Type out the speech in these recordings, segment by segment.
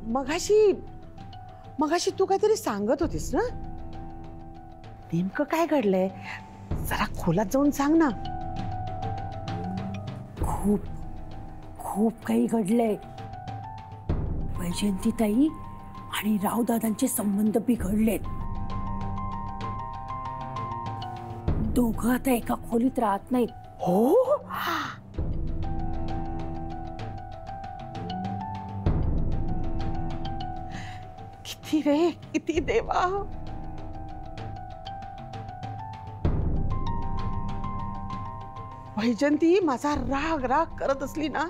मगाशी तू काहीतरी सांगत होतीस ना? नेमकं काय घडलंय जरा खोलात जाऊन सांग ना. खूप खूप काही घडलंय. वैजयंतीताई आणि रावदादांचे संबंध बिघडलेत. दोघं आता एका खोलीत राहत नाहीत. हो, किती रे, किती देवा. वैजयंती माझा राग राग करत असली ना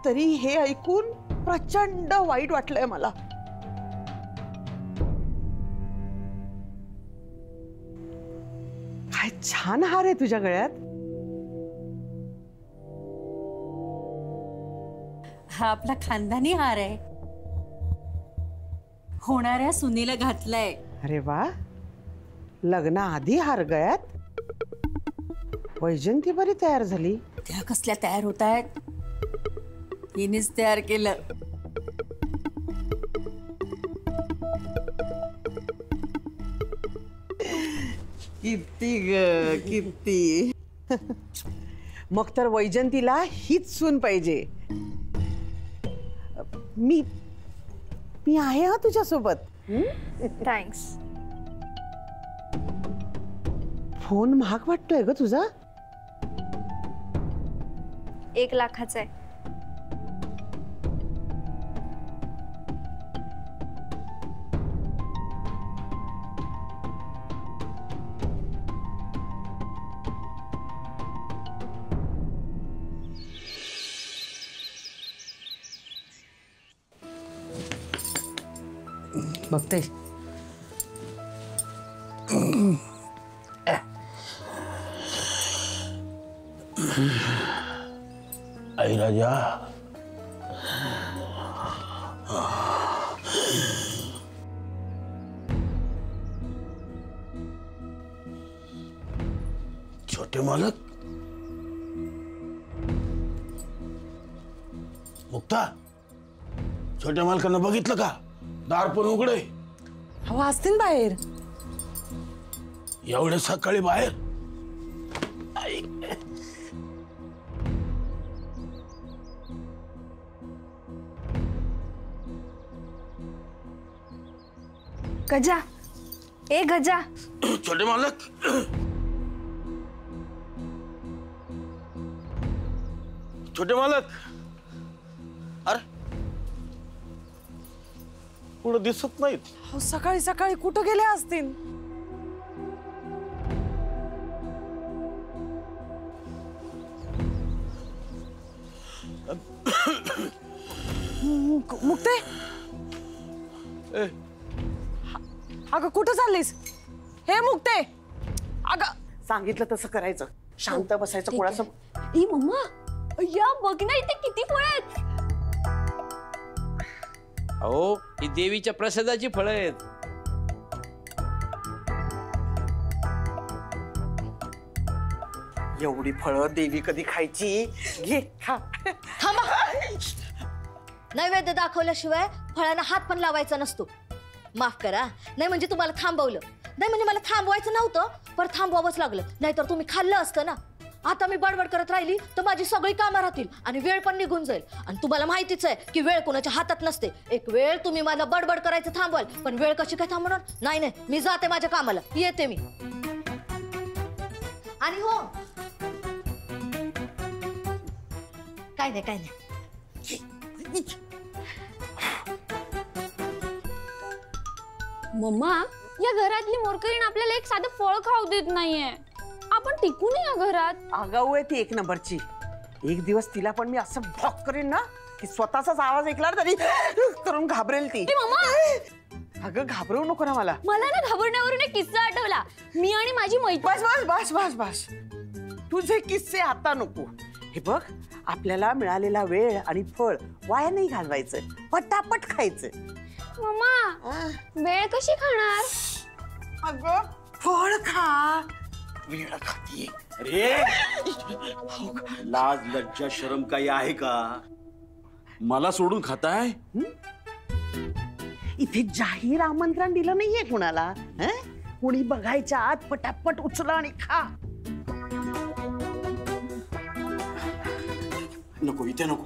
तरी हे ऐकून प्रचंड वाईट वाटलंय मला. काय छान हार आहे तुझ्या गळ्यात. हा आपला खानदानी हार आहे. होणाऱ्या सुनीला घातलाय. अरे वा, लग्नाआधी हार गळ्यात. वैजयंती बरी तयार झाली. त्या कसल्या तयार होत आहेत? हिनेच तयार केलं. किती ग किती. मग तर वैजयंतीला हीच सून पाहिजे. मी आहे हा तुझ्यासोबत. थँक्स. फोन महाग वाटतोय ग तुझा. 1 लाखाचा आहे. बघते. आई राजा, छोटे मालक. मुक्ता, छोट्या मालकांना बघितलं का? दार पण उघडे. हवा असतील बाहेर. एवढ्या सकाळी बाहेर? गजा, ए गजा. छोटे मालक, छोटे मालक. अरे कुठं दिसत नाहीत. सकाळी सकाळी कुठं गेले असतील? मुक्ते, अगं कुठं चाललीस? हे मुक्ते, अगं सांगितलं तसं करायचं. शांत बसायचं. कोणासमोर? ई मम्मा, या बघ ना इथे किती फळं आहेत. अहो, ही देवीच्या प्रसादाची फळं आहेत. एवढी फळं देवी कधी खायची? घे खा. थांबा. नैवेद्य दाखवल्याशिवाय फळांना हात पण लावायचा नसतो. माफ करा, नाही म्हणजे तुम्हाला थांबवलं. नाही म्हणजे मला थांबवायचं नव्हतं, पण थांबवावंच लागलं. नाहीतर तुम्ही खाल्लं असतं ना. आता मी बडबड करत राहिली तर माझी सगळी कामं राहतील आणि वेळ पण निघून जाईल. आणि तुम्हाला माहितीच आहे की वेळ कोणाच्या हातात नसते. एक वेळ तुम्ही मला बडबड करायचं थांबवाल, पण वेळ कशी काय थांबणार? नाही नाही, मी जाते माझ्या कामाला. येते मी. आणि हो, काय नाही काय नाही. मम्मा, या घरातली मोरकरीण आपल्याला एक साधं फळ खाऊ देत नाहीये. आपण टिकू नये या घरात. आगाऊ आहे ती एक नंबरची. एक दिवस तिला पण मी असं भॉक करेन ना की स्वतःचाच आवाज ऐकला तरी करून घाबरेल ती. अगं घाबरवू नको ना मला. मला ना घाबरण्यावरून एक किस्सा आठवला. मी आणि माझी मैत्रीण. बस बस बस बस बस. तुझे किस्से आता नको. हे बघ, आपल्याला मिळालेला वेळ आणि फळ वाया नाही घालवायचं. पटापट खायचं. मम्मा, वेळ कशी खाणार? अगं फळ खा. वेळ खाती. अरे लाज लज्जा शरम काही आहे का? मला सोडून खाताय? इथे जाहीर आमंत्रण दिलं नाहीये कुणाला. हं? कुणी बघायच्या आत पटापट उचला आणि खा. नको इथे नको.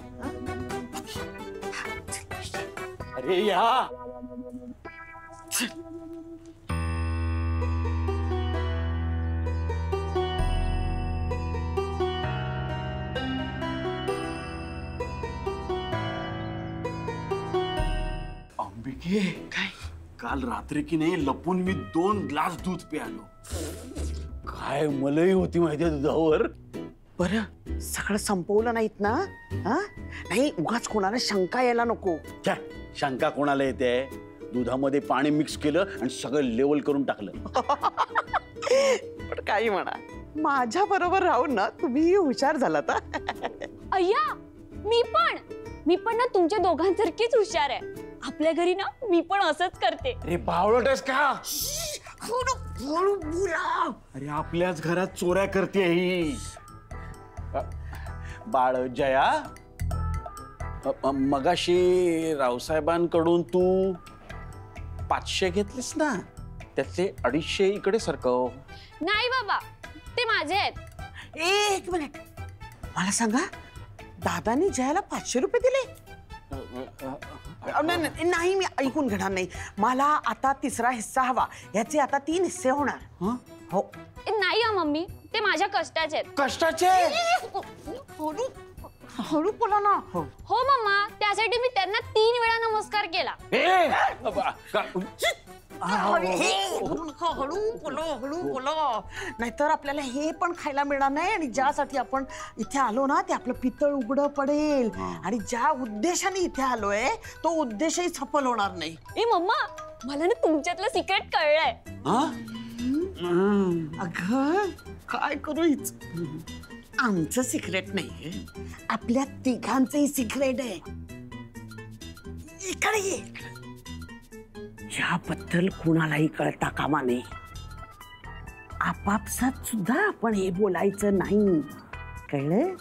अरे या अंबिके, काय काल रात्री की नाही लपून मी 2 ग्लास दूध प्यालो. काय मलई होती माहितीये दुधावर. बरं सगळं संपवलं नाहीत ना? हा नाही उगाच कोणाला शंका यायला नको. क्या शंका कोणाला येते? दुधामध्ये पाणी मिक्स केलं आणि सगळं लेवल करून टाकलं. पण काही म्हणा, माझ्या बरोबर राहून ना तुम्ही हुशार झालात. अय्या मी पण ना तुमच्या दोघांसारखीच हुशार आहे. आपल्या घरी ना मी पण असंच करते. अरे बावळटच का? हळू बोला. अरे आपल्याच घरात चोऱ्या करते ही. बाळ जया, मगाशी रावसाहेबांकडून तू 500 घेतलीस ना, त्याचे 250 इकडे सरकव. नाही बाबा, ते माझे आहेत. एक मिनिट, मला सांगा दादानी जयाला 500 रुपये दिले? नाही मी ऐकून घेणार नाही. मला आता 3रा हिस्सा हवा. याचे आता 3 हिस्से होणार. हो नाही हा मम्मी, ते माझ्या कष्टाचे आहेत. कष्टाचे? हळू बोला ना. हो मम्मा, त्यासाठी मी त्यांना 3 वेळा नमस्कार केला. हळू बोलो. नाहीतर आपल्याला हे पण खायला मिळणार नाही. आणि ज्यासाठी आपण इथे आलो ना ते आपलं पितळ उघडं पडेल. आणि ज्या उद्देशाने इथे आलोय तो उद्देशही सफल होणार नाही. ए मम्मा, मला ना तुमच्यातलं सिक्रेट कळलंय. अगं काय करू हिच. आमचं सिक्रेट नाहीये, आपल्या तिघांचंही सिक्रेट आहे. इकडे ये. याबद्दल कुणालाही कळता कामा नये. आपापसात सुद्धा आपण हे बोलायचं नाही, कळलं?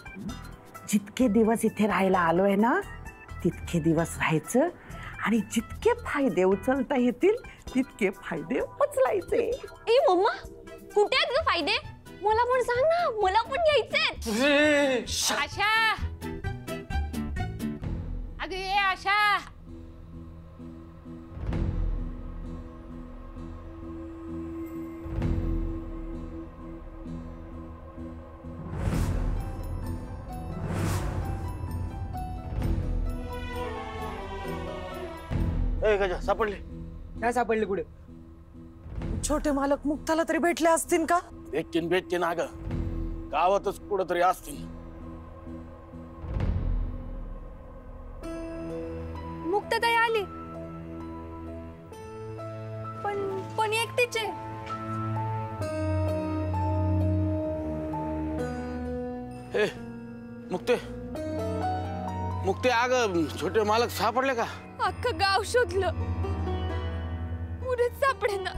जितके दिवस इथे राहायला आलोय ना तितके दिवस राहायचं. आणि जितके फायदे उचलता येतील तितके फायदे उचलायचे. ए मम्मा, कुठे आहेत ग फायदे? मला पण सांग ना, मला पण घ्यायचे. आशा, अगं ये आशा. गजा सापडले? काय सापडले कुठे? छोटे मालक मुक्ताला तरी भेटले असतील का? भेटतीन अगं, गावातच कुठंतरी असतील. मुक्ताताई आली, पण एकटीच आहे. हे मुक्ते अगं, छोटे मालक सापडले का? अख्खं गाव शोधलं, पुढेच सापडेना.